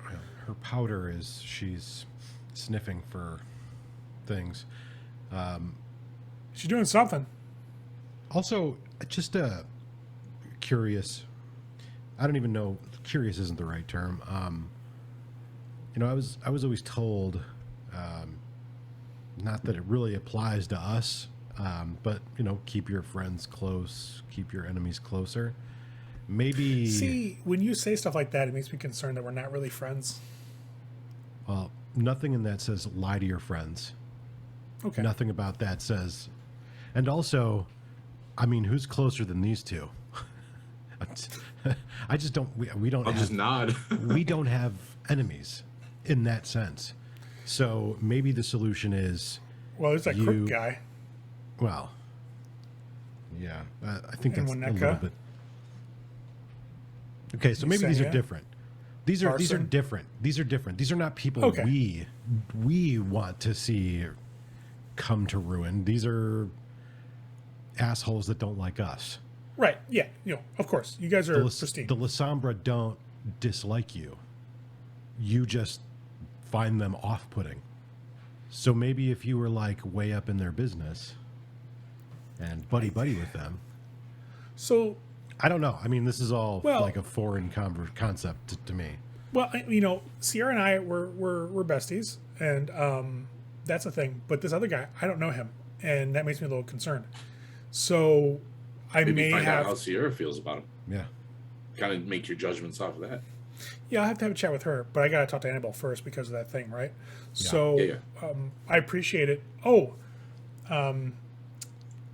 Speaker 3: Her powder is she's sniffing for things.
Speaker 1: She's doing something.
Speaker 3: Also, just curious. I don't even know. Curious isn't the right term. I was always told, not that it really applies to us, but keep your friends close, keep your enemies closer. Maybe.
Speaker 1: See, when you say stuff like that, it makes me concerned that we're not really friends.
Speaker 3: Well, nothing in that says lie to your friends.
Speaker 1: Okay.
Speaker 3: Nothing about that says. And also, I mean, who's closer than these two? I just don't. We don't.
Speaker 2: I'll
Speaker 3: have,
Speaker 2: just nod.
Speaker 3: we don't have enemies in that sense. So maybe the solution is,
Speaker 1: Well, there's that crook guy.
Speaker 3: well, yeah, I think
Speaker 1: And
Speaker 3: that's a
Speaker 1: Winnetka.
Speaker 3: little bit. Okay, so maybe these are
Speaker 1: Yesenia?
Speaker 3: different. These are
Speaker 1: Carson?
Speaker 3: different. These are different. These are not people
Speaker 1: Okay.
Speaker 3: we want to see come to ruin. These are assholes that don't like us.
Speaker 1: Right. Yeah. Of course. You guys are
Speaker 3: The
Speaker 1: pristine.
Speaker 3: Lasombra don't dislike you. You just find them off-putting. So maybe if you were like way up in their business and buddy with them.
Speaker 1: So,
Speaker 3: I don't know. I mean, this is all
Speaker 1: Well-
Speaker 3: like a foreign concept to me.
Speaker 1: well, Sierra and I we're besties, and that's a thing. But this other guy, I don't know him, and that makes me a little concerned. So, I
Speaker 2: Maybe
Speaker 1: may
Speaker 2: find out
Speaker 1: have.
Speaker 2: how Sierra feels about him.
Speaker 3: Yeah.
Speaker 2: Kind of make your judgments off of that.
Speaker 1: Yeah, I'll have to have a chat with her, but I got to talk to Annabelle first because of that thing, right? So
Speaker 2: Yeah.
Speaker 1: I appreciate it. Oh,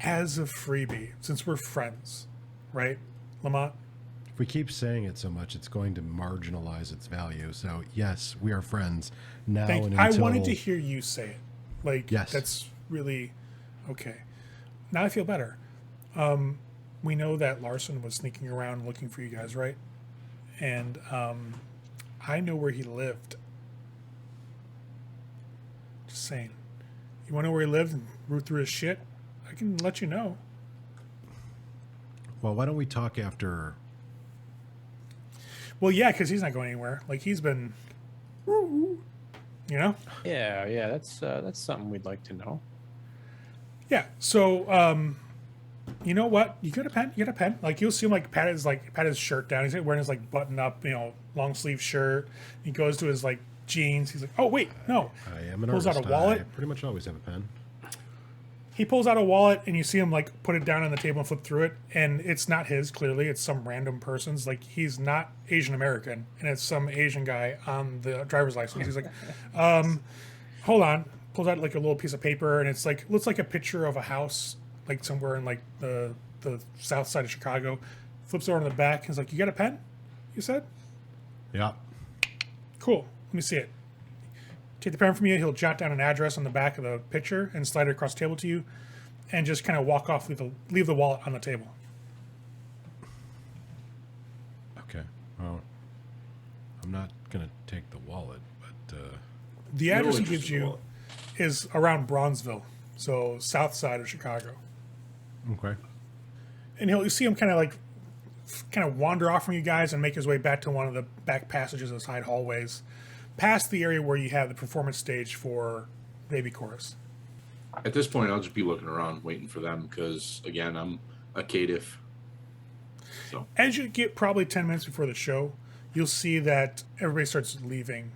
Speaker 1: as a freebie, since we're friends, right, Lamont?
Speaker 3: If we keep saying it so much, it's going to marginalize its value. So yes, we are friends now. And
Speaker 1: I
Speaker 3: until,
Speaker 1: wanted to hear you say it. Like,
Speaker 3: Yes.
Speaker 1: that's really okay. Now I feel better. We know that Larson was sneaking around looking for you guys, right? And I know where he lived. Just saying. You want to know where he lived and root through his shit? I can let you know.
Speaker 3: Well, why don't we talk after?
Speaker 1: Well, yeah, because he's not going anywhere. Like, he's been, you know?
Speaker 4: Yeah, that's something we'd like to know.
Speaker 1: Yeah. So, you know what? You get a pen. You get a pen. Like, you'll see him pat his shirt down. He's wearing his like button up, long sleeve shirt. He goes to his like jeans. He's like, oh wait, no.
Speaker 3: I am an
Speaker 1: Pulls out
Speaker 3: artist.
Speaker 1: a wallet.
Speaker 3: I pretty much always have a pen.
Speaker 1: He pulls out a wallet, and you see him like put it down on the table and flip through it. And it's not his. Clearly, it's some random person's. Like, he's not Asian American, and it's some Asian guy on the driver's license. He's like, hold on. Pulls out like a little piece of paper, and it's like looks like a picture of a house, like somewhere in like the south side of Chicago. Flips over on the back. He's like, "You got a pen?" You said.
Speaker 3: Yeah.
Speaker 1: Cool. Let me see it. Take the pen from you. He'll jot down an address on the back of the picture and slide it across the table to you, and just kind of walk off. Leave the wallet on the table.
Speaker 3: Okay. Well, I'm not gonna take the wallet, but
Speaker 1: The address he
Speaker 2: interest
Speaker 1: gives
Speaker 2: in the
Speaker 1: you
Speaker 2: wallet.
Speaker 1: is around Bronzeville, so south side of Chicago.
Speaker 3: okay.
Speaker 1: And you see him kind of wander off from you guys and make his way back to one of the back passages of side hallways, past the area where you have the performance stage for Baby Chorus.
Speaker 2: At this point, I'll just be looking around, waiting for them, because again, I'm a caitiff. So
Speaker 1: As you get probably 10 minutes before the show, you'll see that everybody starts leaving.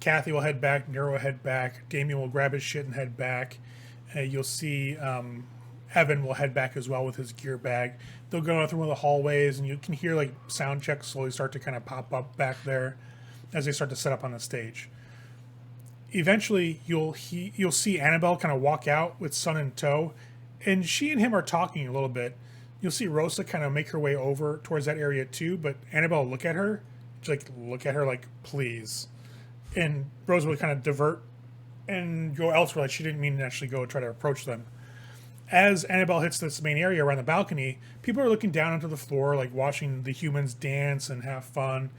Speaker 1: Kathy will head back, Nero will head back, Damien will grab his shit and head back. You'll see Evan will head back as well with his gear bag. They'll go through one of the hallways, and you can hear like sound checks slowly start to kind of pop up back there as they start to set up on the stage. Eventually, you'll see Annabelle kind of walk out with Sun in tow, and she and him are talking a little bit. You'll see Rosa kind of make her way over towards that area too, but Annabelle will look at her, like, please. And Rosa would kind of divert and go elsewhere, like she didn't mean to actually go try to approach them. As Annabelle hits this main area around the balcony, people are looking down onto the floor, like watching the humans dance and have fun.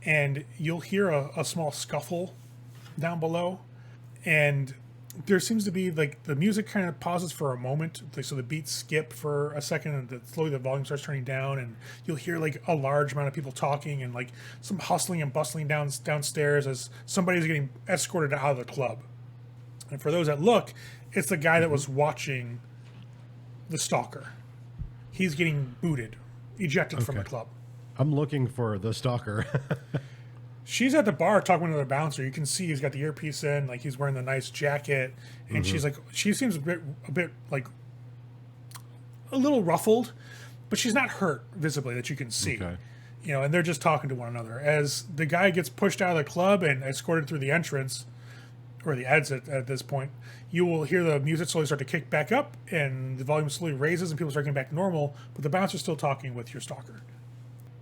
Speaker 1: And you'll hear a small scuffle down below. And there seems to be, like, the music kind of pauses for a moment. Like, so the beats skip for a second, and slowly the volume starts turning down. And you'll hear, like, a large amount of people talking and, like, some hustling and bustling downstairs as somebody's getting escorted out of the club. And for those that look, it's the guy that was watching the stalker. He's getting booted, ejected from the
Speaker 3: Okay.
Speaker 1: club.
Speaker 3: I'm looking for the stalker.
Speaker 1: She's at the bar talking to another bouncer. You can see he's got the earpiece in, like he's wearing the nice jacket, and she's like, she seems a bit like a little ruffled, but she's not hurt visibly that you can see.
Speaker 3: Okay.
Speaker 1: And they're just talking to one another as the guy gets pushed out of the club and escorted through the entrance or the exit. At this point, you will hear the music slowly start to kick back up, and the volume slowly raises, and people start getting back to normal. But the bouncer's still talking with your stalker.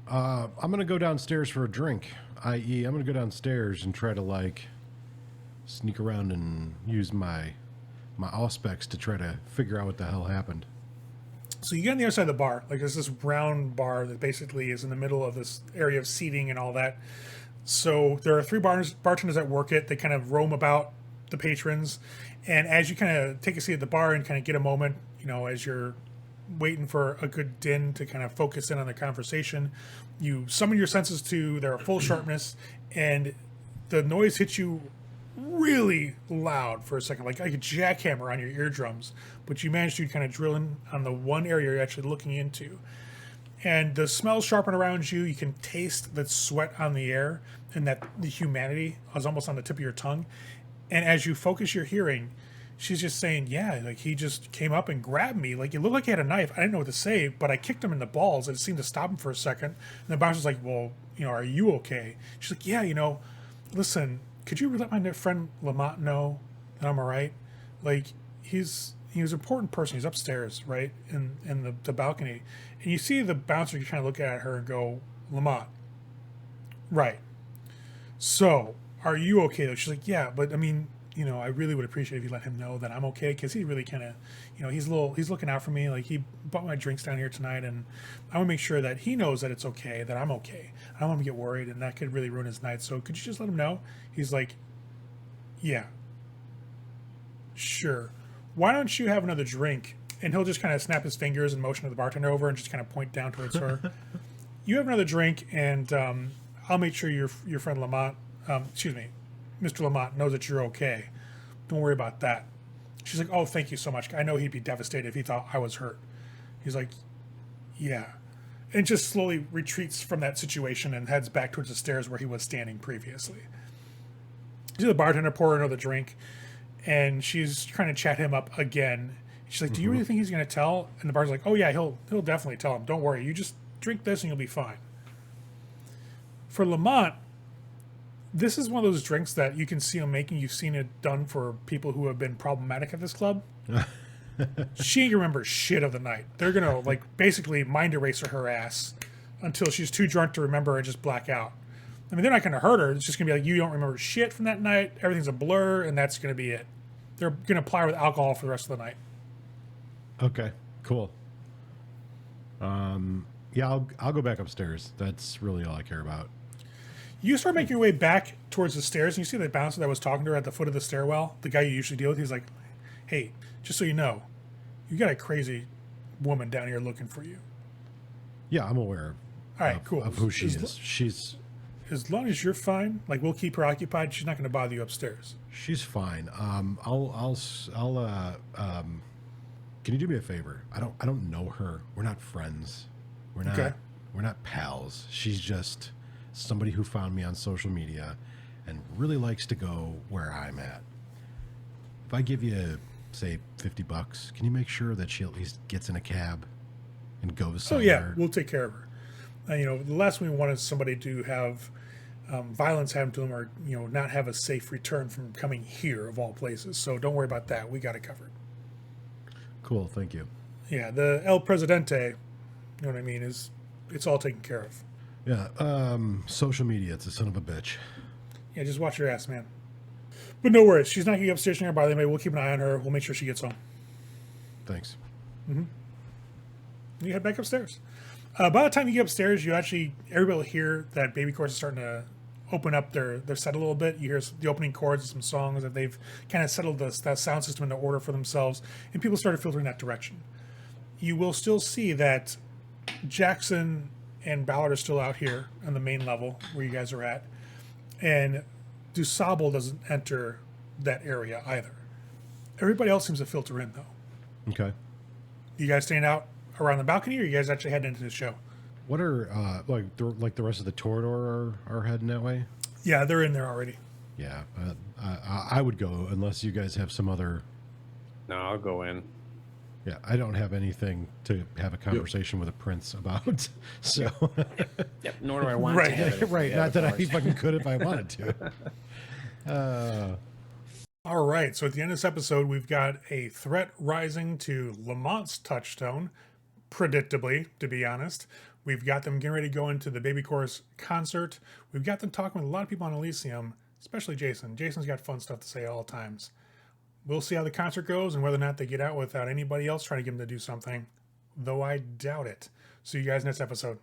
Speaker 3: I'm gonna go downstairs for a drink. I.e., I'm gonna go downstairs and try to like sneak around and use my auspex to try to figure out what the hell happened.
Speaker 1: So you get on the other side of the bar. Like there's this round bar that basically is in the middle of this area of seating and all that. So there are three bartenders that work it. They kind of roam about the patrons. And as you kind of take a seat at the bar and kind of get a moment, as you're waiting for a good din to kind of focus in on the conversation, you summon your senses to their full sharpness, and the noise hits you really loud for a second, like a jackhammer on your eardrums, but you manage to kind of drill in on the one area you're actually looking into. And the smells sharpen around you. You can taste the sweat on the air, and that the humanity is almost on the tip of your tongue. And as you focus your hearing, she's just saying, yeah, like he just came up and grabbed me. Like it looked like he had a knife. I didn't know what to say, but I kicked him in the balls, and it seemed to stop him for a second. And the bouncer's like, well, are you okay? She's like, yeah, listen, could you let my friend Lamont know that I'm all right? Like he was an important person. He's upstairs, right, in the balcony. And you see the bouncer kind of look at her and go, Lamont, right. So, are you okay though? She's like, yeah, but I mean, I really would appreciate if you let him know that I'm okay, because he really kind of, he's looking out for me. Like he bought my drinks down here tonight, and I want to make sure that he knows that it's okay, that I'm okay. I don't want him to get worried, and that could really ruin his night. So could you just let him know? He's like, yeah, sure. Why don't you have another drink? And he'll just kind of snap his fingers and motion to the bartender over and just kind of point down towards her. You have another drink, and I'll make sure your friend Lamont, Mr. Lamont knows that you're okay. Don't worry about that. She's like, oh, thank you so much. I know he'd be devastated if he thought I was hurt. He's like, yeah. And just slowly retreats from that situation and heads back towards the stairs where he was standing previously. You see the bartender pour her another drink, and she's trying to chat him up again. She's like, do you really think he's going to tell? And the bar's like, oh, yeah, he'll definitely tell him. Don't worry. You just drink this and you'll be fine. For Lamont, this is one of those drinks that you can see him making. You've seen it done for people who have been problematic at this club. She ain't remember shit of the night. They're going to, basically mind eraser her ass until she's too drunk to remember and just black out. I mean, they're not going to hurt her. It's just going to be like, you don't remember shit from that night. Everything's a blur, and that's going to be it. They're going to ply her with alcohol for the rest of the night.
Speaker 3: Okay, cool. Yeah, I'll go back upstairs. That's really all I care about.
Speaker 1: You start making your way back towards the stairs, and you see the bouncer that was talking to her at the foot of the stairwell, the guy you usually deal with. He's like, hey, just so you know, you got a crazy woman down here looking for you.
Speaker 3: Yeah, I'm aware
Speaker 1: All right, cool.
Speaker 3: of who she is. She's
Speaker 1: as long as you're fine, we'll keep her occupied. She's not going to bother you upstairs.
Speaker 3: She's fine. Can you do me a favor? I don't know her. We're not friends. We're not pals. She's just somebody who found me on social media and really likes to go where I'm at. If I give you, say, $50, can you make sure that she at least gets in a cab and goes somewhere?
Speaker 1: Oh yeah, we'll take care of her. The last thing we want is somebody to have violence happen to them, or not have a safe return from coming here of all places. So don't worry about that. We got it covered.
Speaker 3: Cool, thank you.
Speaker 1: Yeah, the El Presidente, you know what I mean, it's all taken care of.
Speaker 3: Yeah, social media, it's a son of a bitch.
Speaker 1: Yeah, just watch your ass, man. But no worries, she's not going to get upstairs nearby anybody. We'll keep an eye on her. We'll make sure she gets home.
Speaker 3: Thanks.
Speaker 1: You head back upstairs. By the time you get upstairs, everybody will hear that Baby Chorus is starting to open up their set a little bit. You hear the opening chords of some songs that they've kind of settled that sound system into order for themselves, and people started filtering that direction. You will still see that Jackson and Ballard are still out here on the main level where you guys are at, and DuSable doesn't enter that area either. Everybody else seems to filter in, though.
Speaker 3: Okay.
Speaker 1: You guys staying out around the balcony, or you guys actually heading into the show?
Speaker 3: What are the rest of the Torador are heading that way?
Speaker 1: Yeah, they're in there already.
Speaker 3: Yeah, I would go unless you guys have some other.
Speaker 4: No, I'll go in.
Speaker 3: Yeah, I don't have anything to have a conversation with a prince about. So.
Speaker 4: Yep. Nor do I want to have it.
Speaker 3: Right. Not that I fucking could if I wanted to.
Speaker 1: All right. So at the end of this episode, we've got a threat rising to Lamont's touchstone. Predictably, to be honest, We've got them getting ready to go into the Baby Chorus concert. We've got them talking with a lot of people on Elysium, especially Jason. Jason's got fun stuff to say at all times. We'll see how the concert goes and whether or not they get out without anybody else trying to get them to do something, though I doubt it. See you guys next episode.